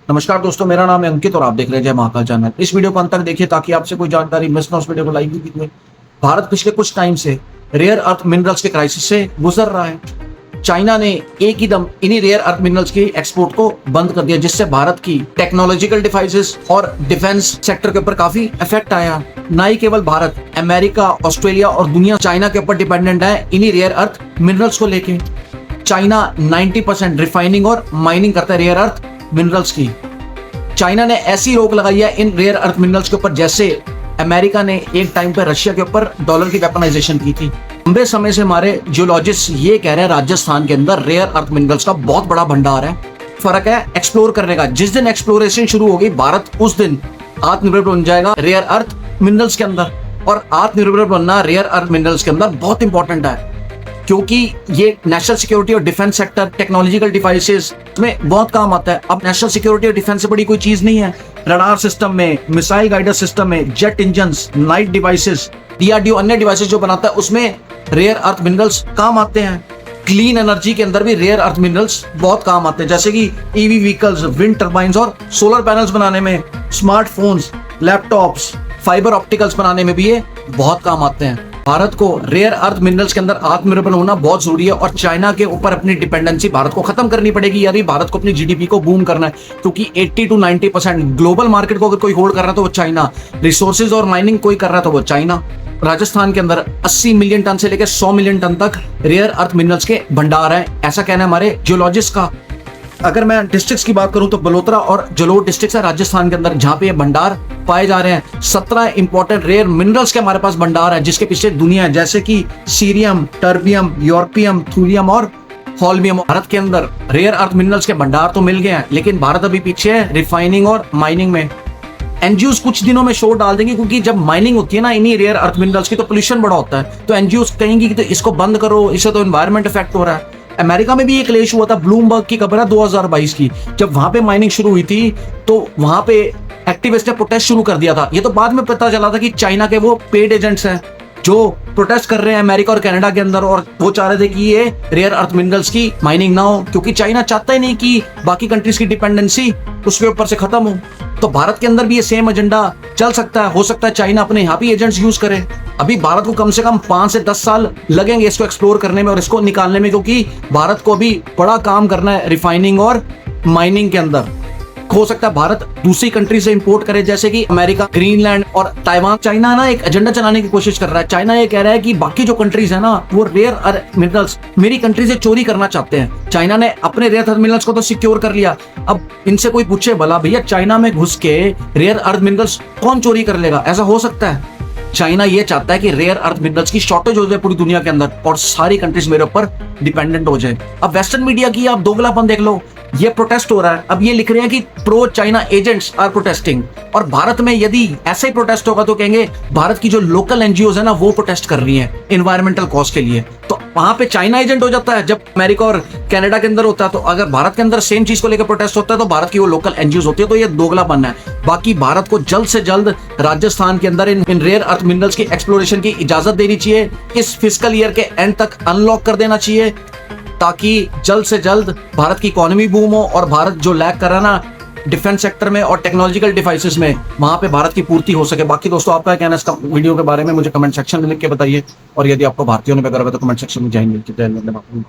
नमस्कार दोस्तों, मेरा नाम है अंकित और आप देख रहे हैं जय महाकाल चैनल। इस वीडियो को अंत तक देखिए ताकि आपसे कोई जानकारी मिस ना हो। उस वीडियो को लाइक भी कीजिए। भारत पिछले कुछ टाइम से रेयर अर्थ मिनरल्स के क्राइसिस से गुजर रहा है। चाइना ने एक ही दम इन्हीं रेयर अर्थ मिनरल्स की एक्सपोर्ट को बंद कर दिया, जिससे भारत की टेक्नोलॉजिकल डिवाइसेस और डिफेंस सेक्टर के ऊपर काफी इफेक्ट आया। ना ही केवल भारत, अमेरिका, ऑस्ट्रेलिया और दुनिया चाइना के ऊपर डिपेंडेंट है इन्हीं रेयर अर्थ मिनरल्स को लेके। चाइना 90% रिफाइनिंग और माइनिंग करता है रेयर अर्थ मिनरल्स की। चाइना ने ऐसी रोक लगाई है इन रेयर अर्थ मिनरल्स के ऊपर जैसे अमेरिका ने एक टाइम पर रशिया के ऊपर डॉलर की वेपनाइजेशन की थी। लंबे समय से हमारे जियोलॉजिस्ट ये कह रहे हैं राजस्थान के अंदर रेयर अर्थ मिनरल्स का बहुत बड़ा भंडार है। फर्क है एक्सप्लोर करने का। जिस दिन एक्सप्लोरेशन शुरू होगी भारत उस दिन आत्मनिर्भर बन जाएगा रेयर अर्थ मिनरल्स के अंदर। और आत्मनिर्भर बनना रेयर अर्थ मिनरल्स के अंदर बहुत इंपॉर्टेंट है, क्योंकि ये नेशनल सिक्योरिटी और डिफेंस सेक्टर, टेक्नोलॉजिकल डिवाइसेस में बहुत काम आता है। अब नेशनल सिक्योरिटी और डिफेंस से बड़ी कोई चीज नहीं है। रडार सिस्टम में, मिसाइल गाइडर सिस्टम में, jet engines, night devices, DRDO अन्य डिवाइसेस जो बनाता है उसमें रेयर अर्थ मिनरल्स काम आते हैं। क्लीन एनर्जी के अंदर भी रेयर अर्थ मिनरल्स बहुत काम आते हैं, जैसे कि ईवी व्हीकल्स, विंड टर्बाइंस और सोलर पैनल्स बनाने में, स्मार्टफोन्स, लैपटॉप्स, फाइबर ऑप्टिकल्स बनाने में भी ये बहुत काम आते हैं। भारत को रेयर अर्थ मिनरल्स के अंदर आत्मनिर्भर होना बहुत जरूरी है और चाइना के ऊपर अपनी डिपेंडेंसी भारत को खत्म करनी पड़ेगी। यानी भारत को अपनी जीडीपी को बूम करना है, क्योंकि 80 to 90% ग्लोबल मार्केट को अगर कोई होल्ड कर रहा है तो वो चाइना, रिसोर्सेज और माइनिंग कोई कर रहा है तो वो चाइना। राजस्थान के अंदर 80 मिलियन टन से लेकर 100 मिलियन टन तक रेयर अर्थ मिनरल्स के भंडार है, ऐसा कहना है हमारे जियोलॉजिस्ट का। अगर मैं डिस्ट्रिक्ट्स की बात करूं तो बलोत्रा और जलोर डिस्ट्रिक्ट्स है राजस्थान के अंदर, जहां पे ये भंडार पाए जा रहे हैं। 17 इंपॉर्टेंट रेयर मिनरल्स के हमारे पास भंडार है, जिसके पीछे दुनिया है, जैसे कि सीरियम, टर्बियम, यूरोपियम, थूरियम और हॉल्मियम। भारत के अंदर रेयर अर्थ मिनरल्स के भंडार तो मिल गए हैं, लेकिन भारत अभी पीछे है रिफाइनिंग और माइनिंग में। एनजीओस कुछ दिनों में शोर डाल देंगे, क्योंकि जब माइनिंग होती है ना इन्हीं रेयर अर्थ मिनरल्स की तो पोल्यूशन बड़ा होता है। तो एनजीओस कहेंगी कि तो इसको बंद करो, इससे तो एनवायरमेंट इफेक्ट हो रहा है। अमेरिका में भी एक क्लेश हुआ था, ब्लूमबर्ग की खबर है 2022 की, जब वहां पे माइनिंग शुरू हुई थी तो वहां पे एक्टिविस्ट ने प्रोटेस्ट शुरू कर दिया था। ये तो बाद में पता चला था कि चाइना के वो पेड एजेंट्स हैं जो प्रोटेस्ट कर रहे हैं अमेरिका और कनाडा के अंदर, और वो चाह रहे थे कि ये रेयर अर्थ मिनरल्स की माइनिंग ना हो, क्योंकि चाइना चाहता ही नहीं कि बाकी कंट्रीज की डिपेंडेंसी उसके ऊपर से खत्म हो। तो भारत के अंदर भी ये सेम एजेंडा चल सकता है। हो सकता है चाइना अपने यहाँ भी एजेंट्स यूज करे। अभी भारत को कम से कम 5 से 10 साल लगेंगे इसको एक्सप्लोर करने में और इसको निकालने में, क्योंकि भारत को अभी बड़ा काम करना है रिफाइनिंग और माइनिंग के अंदर। हो सकता है भारत दूसरी कंट्री से इंपोर्ट करे, जैसे कि अमेरिका, ग्रीनलैंड और ताइवान। चाइना ना एक एजेंडा चलाने की कोशिश कर रहा है। चाइना ये कह रहा है कि बाकी जो कंट्रीज है ना वो रेयर अर्थ मिनरल्स मेरी कंट्री से चोरी करना चाहते हैं। चाइना ने अपने रेयर अर्थ मिनरल्स को तो सिक्योर कर लिया, अब इनसे कोई पूछे भला भैया चाइना में घुस के रेयर अर्थ मिनरल्स कौन चोरी कर लेगा? ऐसा हो सकता है? चाइना ये चाहता है कि रेयर अर्थ मिनरल्स की शॉर्टेज हो जाए पूरी दुनिया के अंदर और सारी कंट्रीज मेरे ऊपर डिपेंडेंट हो जाए। अब वेस्टर्न मीडिया की आप दोगलापन देख लो, ये प्रोटेस्ट हो रहा है। अब ये लिख रहे हैं कि pro China agents are protesting, और भारत में यदि ऐसे ही प्रोटेस्ट होगा तो कहेंगे भारत की जो लोकल एनजीओज है ना वो प्रोटेस्ट कर रही हैं इन्वायरमेंटल कॉज के लिए। तो वहां पे चाइना एजेंट हो जाता है जब अमेरिका और कनाडा के अंदर होता है। तो अगर भारत के अंदर सेम चीज को लेकर प्रोटेस्ट होता है तो भारत की वो लोकल एनजीओज होती है। तो ये दोगलापन है। बाकी भारत को जल्द से जल्द राजस्थान के अंदर इन रेयर अर्थ मिनरल्स की एक्सप्लोरेशन की इजाजत देनी चाहिए। इस फिस्कल ईयर के एंड तक अनलॉक कर देना चाहिए, ताकि जल्द से जल्द भारत की इकोनॉमी बूम हो और भारत जो लैग कर रहा है ना डिफेंस सेक्टर में और टेक्नोलॉजिकल डिवाइसेस में, वहां पे भारत की पूर्ति हो सके। बाकी दोस्तों आपका क्या कहना है इस वीडियो के बारे में मुझे कमेंट सेक्शन में लिख के बताइए, और यदि आपको भारतीयों ने वगैरह तो कमेंट सेक्शन में जय हिंद।